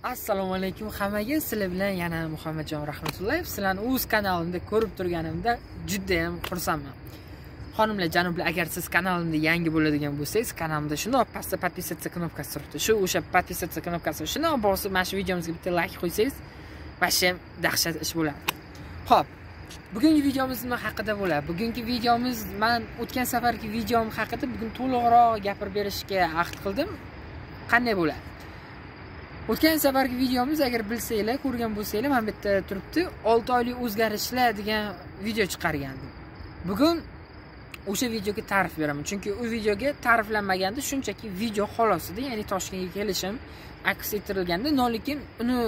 Assalomu alaykum hammaga. Sizlar bilan yana Muhammadjon Rahmatullayev. Sizlarni o'z kanalimda ko'rib turganimda juda ham xursandman. Xonimlar, janoblar, agar siz kanalimda yangi bo'ladigan bo'lsangiz, kanalimda shunday pastda podpisatsiya knopkasi turibdi. O'sha podpisatsiya knopkasini shunday bosib, mana shu videomizga bitta like qo'ysangiz, vasham dahshat ish bo'ladi. Xo'p, bugungi videomiz nima haqida bo'ladi? Bugungi videomiz men o'tgan safargi videom haqida bugun to'liqroq gapirib berishga ahd qildim. Qanday bo'ladi? O'tgan safargi videomiz agar bilsanglar, ko'rgan bo'lsanglar, men bu yerda turibdi 6 oylik o'zgarishlar degan video chiqargandim. Bugun o'sha videoga ta'rif beraman. Chunki u videoga ta'riflanmaganda shunchaki video xolos edi, ya'ni Toshkentga kelishim aks ettirilganda, lekin uni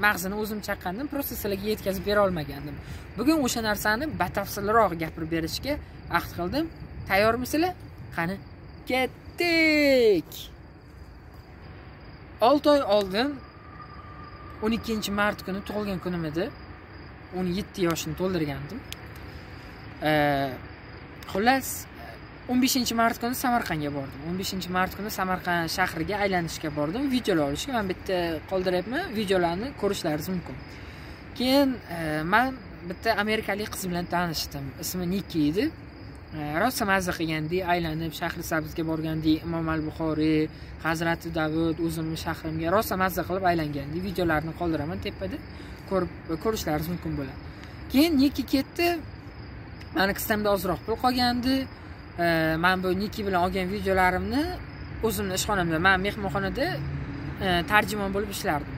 mag'zini o'zim chaqqandim, prosta sizlarga yetkazib bera olmagandim. Bugun o'sha narsani batafsilroq gapirib berishga ahd qildim. Tayyormisizlar? Qani, ketdik. 6 oy oldin 12-mart kuni tug'ilgan kunim edi. 17 yoshni to'ldirgandim. Xullas 15-mart kuni Samarqandga bordim. 15-mart kuni Samarqand shahriga aylanishga bordim, videolar olishga. Men bitta qoldiryapman, videolarni ko'rishlaringiz mumkin. Keyin men bitta amerikalik qiz bilan tanishdim. Ismi Nikki edi. Rosa mazza qilgandi, aylanib Shahrisabzga borgandi, Imom al-Buxoriy, Hazrati Davud, o'zimning shahrimga rosa mazza qilib aylangandi. Videolarni qoldiraman tepada, ko'rishlaringiz mumkin bo'ladi. Keyin Nikki ketdi. Meni qistamda ozroq pul qolgandi. Men bu Nikki bilan olgan videolarimni o'zimning ishxonamda, men mehmonxonada tarjimon bo'lib ishlardim.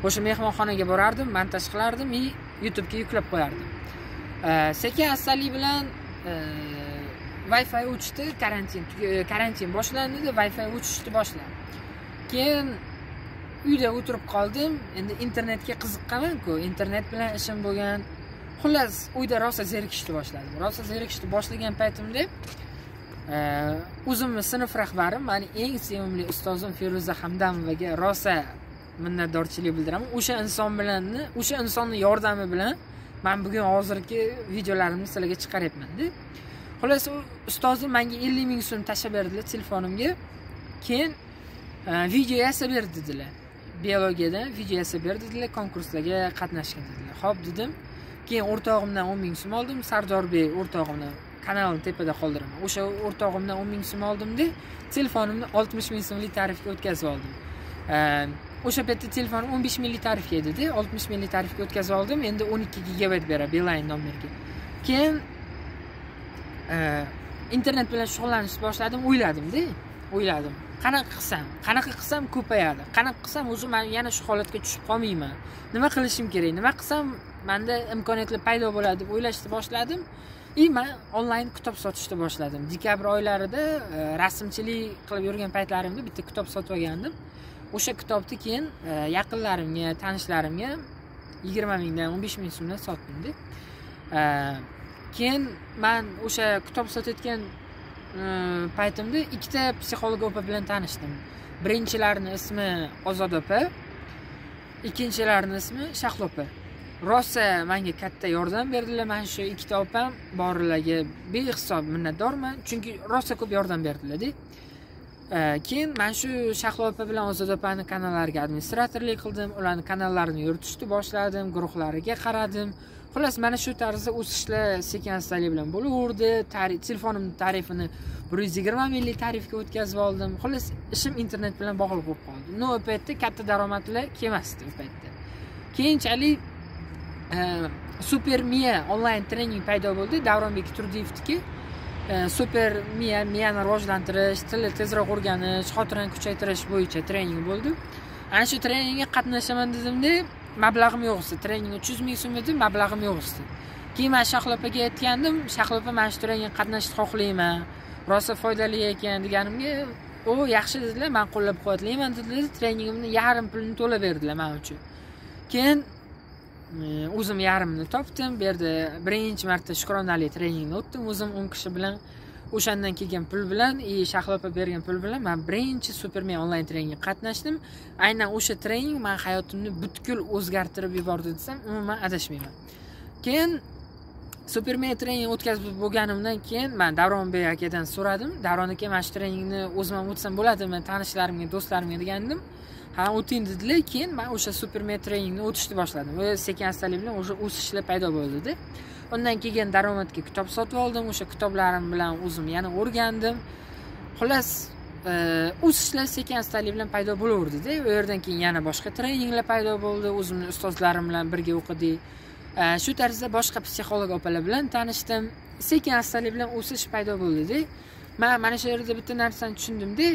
O'sha mehmonxonaga borardim, montaj qilardim va YouTube'ga yuklab qo'yardim. Sekin-astalik bilan Wi-Fi o'chdi, karantin boshlandi, Wi-Fi o'chishni boshladi. Keyin uyda o'tirib qoldim. Endi internetga qiziqqaman-ku, internet bilan ishim bo'lgan. Xullas, uyda rosa zerikishni boshladim. Rosa zerikishni boshlagan paytimda o'zimning sinf rahbarim, meni eng sevimli ustozim Feruza Hamdamovaga rosa minnatdorchilik bildiraman. O'sha insonning yordami bilan men bugun hozirgi videolarimni sizlarga chiqaryapman-da. Xullas, ustozim menga 50 ming so'm tashlab berdilar telefonimga. Keyin video yasab berdi dedilar. Biologiyadan video yasab berdi dedilar, konkurslarga qatnashgan dedilar. Xo'p dedim. Keyin o'rtog'imdan 10 ming so'm oldim, Sardorbek o'rtog'imdan, kanalni tepada qoldiraman. O'sha o'rtog'imdan 10 ming so'm oldim-da, telefonimni 60 ming so'mlik tarifga o'tkazib oldim. O'sha paytda telefon 15 minglik tarifga edi-da, 60 minglik tarifga o'tkazib oldim. Endi 12 gigabayt beradi Beeline nomerga. Keyin internet bilan shug'ullanishni boshladim, o'yladim. Qanaqa qilsam ko'payadi. Qanaqa qilsam o'zim yana shu holatga tushib qolmayman. Nima qilishim kerak? Nima qilsam menda imkoniyatlar paydo bo'ladi deb o'ylashni boshladim. Men onlayn kitob sotishni boshladim. Dekabr oylarida rasmchilik qilib yurgan paytlarimda bitta kitob sotib olgandim. O'sha kitobni keyin yaqinlarimga, tanishlarimga 20 mingdan 15 ming so'mdan sotdim-da. Keyin men o'sha kitob sotayotgan paytimda ikkita psixolog opa bilan tanishdim. Birinchilarining ismi Ozod opa, ikkinchilarining ismi Shahlo opa. Rosa menga katta yordam berdilar. Men shu ikkita opam borlarga behisob minnatdorman, chunki rosa ko'p yordam berdilar-da. Keyin men shu Shahlo opa bilan Ozod opaning kanallariga administratorlik qildim, ularning kanallarini yuritishni boshladim, guruhlariga qaradim. Xullas, mana shu tarzda o'sishlar sekin-astalik bilan bo'laverdi. Telefonimning tarifini 120 minglik tarifga o'tkazib oldim. Xullas, ishim internet bilan bog'liq bo'lib qoldi. O paytda katta daromadlar kelmasdi u paytda. Keyinchalik Super Miya onlayn trening paydo bo'ldi. Davronbek Turdiyevniki Super miyani rivojlantirish, tilni tezroq o'rganish, xotirani kuchaytirish bo'yicha trening bo'ldi. Ana shu treningga qatnashaman dedim-da, mablag'im yo'q edi. Trening 300 ming so'm edi, mablag'im yo'q edi. Keyin men Shahlo opaga aytgandim, Shahlo opa, men shu treningga qatnashni xohlayman. Rosa foydali ekan deganimga, "O, yaxshi" dedilar, "Men qo'llab-quvvatlayman" dedilar. Treningimni yarim pulini to'lab berdilar men uchun. Keyin o'zim yarimni topdim, bu yerda birinchi marta shukronali treningni o'tdim. O'zim 10 kishi bilan o'shandan kelgan pul bilan, Shahlo opa bergan pul bilan men birinchi Superman onlayn treningga qatnashdim. Aynan o'sha trening men hayotimni butkul o'zgartirib yubordi desam, umuman adashmayman. Keyin Superman trening o'tkazib bo'lganimdan keyin men Davronbek akadan so'radim. Davron aka, men shu treningni o'zim ham o'tsam bo'ladimi, tanishlarimga, do'stlarimga degandim. ha o'ting dedilar, keyin men o'sha Superman treningni o'tishni boshladim. Sekin astalik bilan o'sha o'sishlar paydo bo'ldi. Undan keyin daromadga kitob sotib oldim, o'sha kitoblarim bilan o'zim yana o'rgandim. Xullas, o'sishlar sekin astalik bilan paydo bo'laverdi-da. U yerdan keyin yana boshqa treninglar paydo bo'ldi, o'zimning ustozlarim bilan birga o'qidik. Shu tarzda boshqa psixolog opalar bilan tanishdim. Sekin astalik bilan o'sish paydo bo'ldi-da. Men mana shu yerda bitta narsani tushundim-da.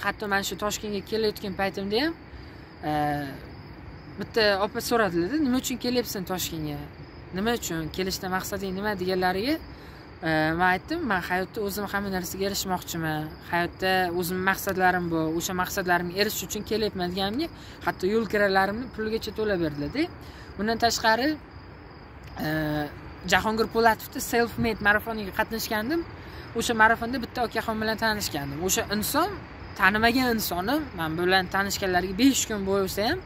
Hatto men shu Toshkentga kelayotgan paytimda ham bitta opa so'radilar-da, nima uchun kelyapsan Toshkentga? Nima uchun? Kelishdan maqsading nima deganlariga men aytdim, men hayotda o'zim hamma narsaga erishmoqchiman. Hayotda o'zim maqsadlarim bor. O'sha maqsadlarimga erishish uchun kelyapman deganimga, hatto yo'l kiralarimni puligacha to'lab berdilar-da. Bundan tashqari Jahongir Po'latovda self-made marafoniga qatnashgandim. O'sha marafonda bitta okaxon bilan tanishgandim. O'sha inson tanimagan insonim, men bilan tanishganlarga 5 kun bo'lsa ham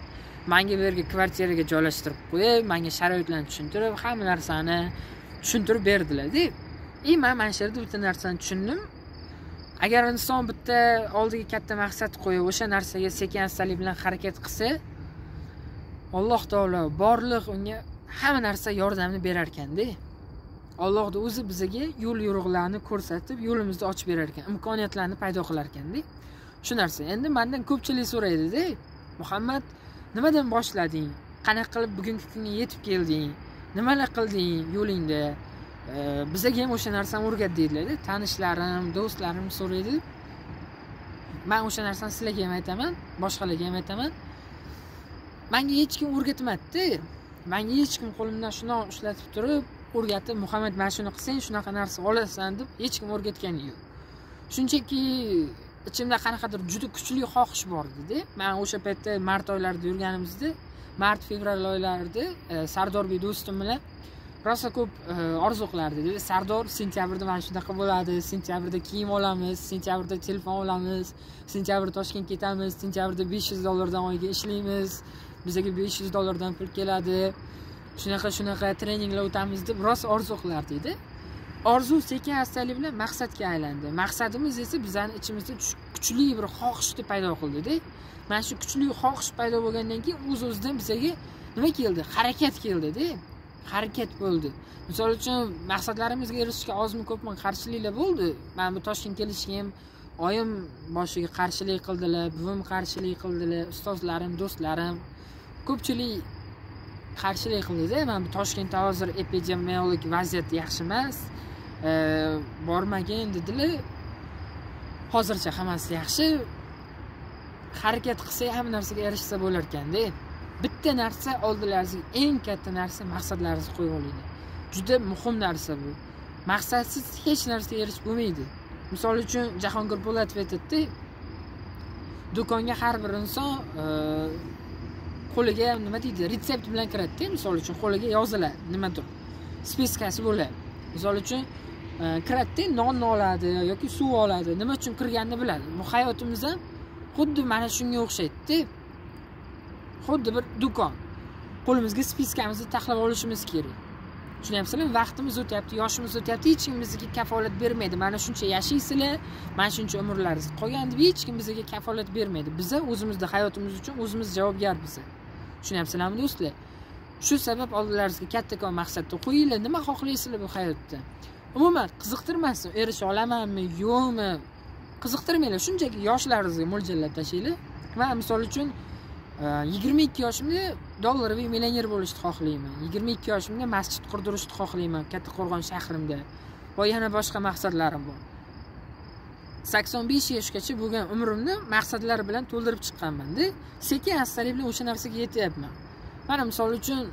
menga bu yerga kvartiraga joylashtirib qo'yib, menga sharoitlarni tushuntirib, hamma narsani tushuntirib berdilar-da. Men mana shu yerda bitta narsani tushundim. Agar inson bitta oldiga katta maqsad qo'yib, o'sha narsaga sekin-astalik bilan harakat qilsa, Alloh taolo borliq unga hamma narsa yordamini berar ekan-da. Allohning o'zi bizga yo'l yo'riqlarni ko'rsatib, yo'limizni ochib berar ekan, imkoniyatlarni paydo qilar ekan-da. Shu narsa. Endi mendan ko'pchilik so'raydi-da, Muhammad, nimadan boshlading? Qanaqa qilib bugungi kunga yetib kelding? Nimalar qilding yo'lingda? Bizga ham o'sha narsani o'rgat deydilar-da. Tanishlarim, do'stlarim so'raydi. Men o'sha narsani sizlarga ham aytaman, boshqalarga ham aytaman. Menga hech kim o'rgatmadi-da. Menga hech kim qo'limdan shuni ushlatib turib, o'rgatib, Muhammad, men shuni qilsang, shunaqa narsa olasan deb hech kim o'rgatgani yo'q. Shunchaki ichimda qanaqadir juda kuchli xohish bor edi. Men o'sha paytda mart oylarida yurganimizda, mart-fevral oylarida Sardorbek do'stim bilan rosa ko'p orzu qilardi. Sardor, sentyabrda mana shunaqa bo'ladi, sentyabrda kiyim olamiz, sentyabrda telefon olamiz, sentyabrda Toshkentga ketamiz, sentyabrda $500 oyga ishlaymiz, bizga $500 pul keladi. Shunaqa treninglar o'tamiz deb rosa orzu qilardi edi. Orzu sekin-astalik bilan maqsadga aylandi. Maqsadimiz esa bizning ichimizda kuchli bir xohishni paydo qildi-da. Mana shu kuchli xohish paydo bo'lgandan keyin o'z-o'zidan bizga nima keldi? Harakat keldi-da. Harakat bo'ldi. Misol uchun maqsadlarimizga erishishga ozmi ko'pmi qarshiliklar bo'ldi. Men bu Toshkentga kelishga ham oyim boshiga qarshilik qildilar, buvim qarshilik qildilar, ustozlarim, do'stlarim ko'pchilik qarshilik qildi-da. Men bu Toshkentda hozir epidemiologik vaziyat yaxshi emas. Bormagin dedilar. Hozircha hammasi yaxshi. Harakat qilsa hamma narsaga erishsa bo'lar ekan-da. Bitta narsa oldilaringizga eng katta narsa maqsadlaringizni qo'yib oling. Juda muhim narsa bu. Maqsadsiz hech narsaga erishib bo'lmaydi. Misol uchun Jahongir Po'latov aytadi, do'konga har bir inson qo'liga nima deydi, retsept bilan kiradi-da. Misol uchun qo'liga yoziladi, nimadir spiskasi bo'ladi. Misol uchun kiradi, non oladi yoki suv oladi, nima uchun kirganini biladi. Bu hayotimiz ham xuddi mana shunga o'xshaydi-da. Xuddi bir do'kon. Qo'limizga spiskamizni taxlab olishimiz kerak. Tushunyapsizlarmi? Vaqtimiz o'tyapti, yoshimiz o'tyapti, hech kim bizga kafolat bermaydi. Mana shuncha yashaysizlar, mana shuncha umrlaringiz qolgan deb hech kim bizga kafolat bermaydi. Biz o'zimizning hayotimiz uchun o'zimiz javobgarmiz. Tushunyapsizlarmi do'stlar? Shu sabab oldilaringizga kattakon maqsadni qo'yinglar. Nima xohlaysizlar bu hayotda? Umuman qiziqtirmasin, erisha olamanmi, yo'qmi? Qiziqtirmanglar, shunchaki yoshlaringizga mo'ljallab tashlaylar. Men misol uchun 22 yoshimda dollaroviy millioner bo'lishni xohlayman. 22 yoshimda masjid qurdirishni xohlayman Kattaqo'rg'on shahrimda. Va yana boshqa maqsadlarim bor. 85 yoshgacha bo'lgan umrimni maqsadlar bilan to'ldirib chiqqanman-da. Sekin-astalik bilan o'sha narsaga yetyapman. Mana misol uchun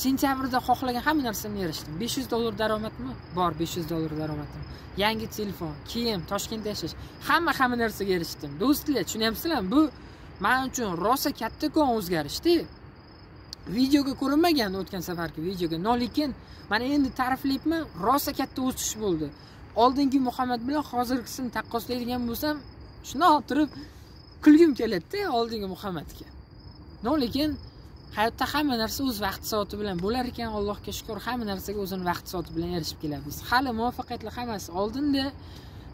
sentyabrda xohlagan hamma narsamni erishdim. $500 daromadmi? Bor, $500 daromadim. Yangi telefon, kiyim, Toshkentda yashash, hamma narsaga erishdim. Do'stlar, tushunyapsizlarmi? Bu men uchun rosa kattakon o'zgarishdi. Videoga ko'rinmagan o'tgan safargi videoga, lekin mana endi ta'riflayapman, rosa katta o'sish bo'ldi. Oldingi Muhammad bilan hozirgisini taqqoslaydigan bo'lsam, shuna o'tirib kulgim keladi-da oldingi Muhammadga. Lekin hayotda hamma narsa o'z vaqt soati bilan bo'lar ekan, Allohga shukr, hamma narsaga o'zining vaqt soati bilan erishib kelamiz. Hali muvaffaqiyatlar hammasi oldinda.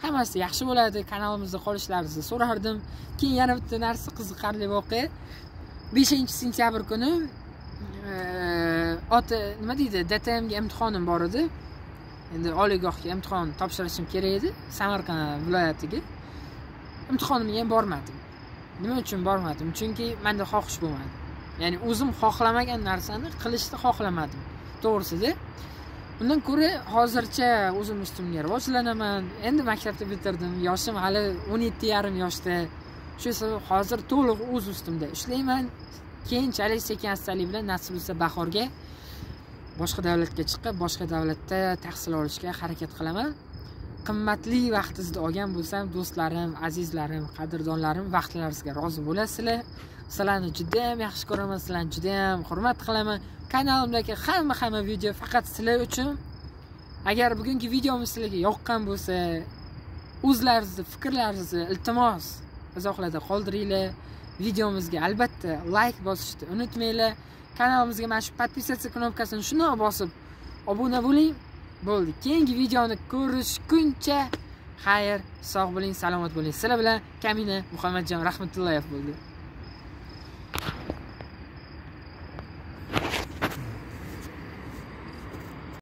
hammasi yaxshi bo'ladi, kanalimizda qolishlaringizni so'rardim. Keyin yana bitta narsa qiziqarli voqea. 5-sentyabr kuni nima deydi, DTM ga imtihonim bor edi. Endi oliygohga imtihon topshirishim kerak edi, Samarqand viloyatiga. Imtihonimga ham bormadim. Nima uchun bormadim? Chunki menda xohish bo'lmadi. Ya'ni o'zim xohlamagan narsani qilishni xohlamadim. To'g'risida. Undan ko'ra hozircha o'zim ustimga rivojlanaman. Endi maktabni bitirdim. Yoshim hali 17,5 yoshda. Shu sabab hozir to'liq o'z ustimda ishlayman. Keyinchalik sekin-astalik bilan nasib bo'lsa bahorga boshqa davlatga chiqib, boshqa davlatda tahsil olishga harakat qilaman. Qimmatli vaqtingizni olgan bo'lsam, do'stlarim, azizlarim, qadrdonlarim, vaqtlaringizga rozi bo'lasizlar. Sizlarni juda ham yaxshi ko'raman, sizlarni juda ham hurmat qilaman. Kanalimdagi hamma video faqat sizlar uchun. Agar bugungi videomiz sizlarga yoqqan bo'lsa, o'zlaringizni fikrlaringizni iltimos izohlarda qoldiringlar. Videomizga albatta like bosishni unutmanglar. Kanalimizga mana shu podpisatsiya knopkasini shunday bosib obuna bo'ling. Bo'ldi. Keyingi videoni ko'rishguncha xayr, sog' bo'ling, salomat bo'ling. Sizlar bilan Kamina Muhammadjon Rahmatullayev bo'ldi.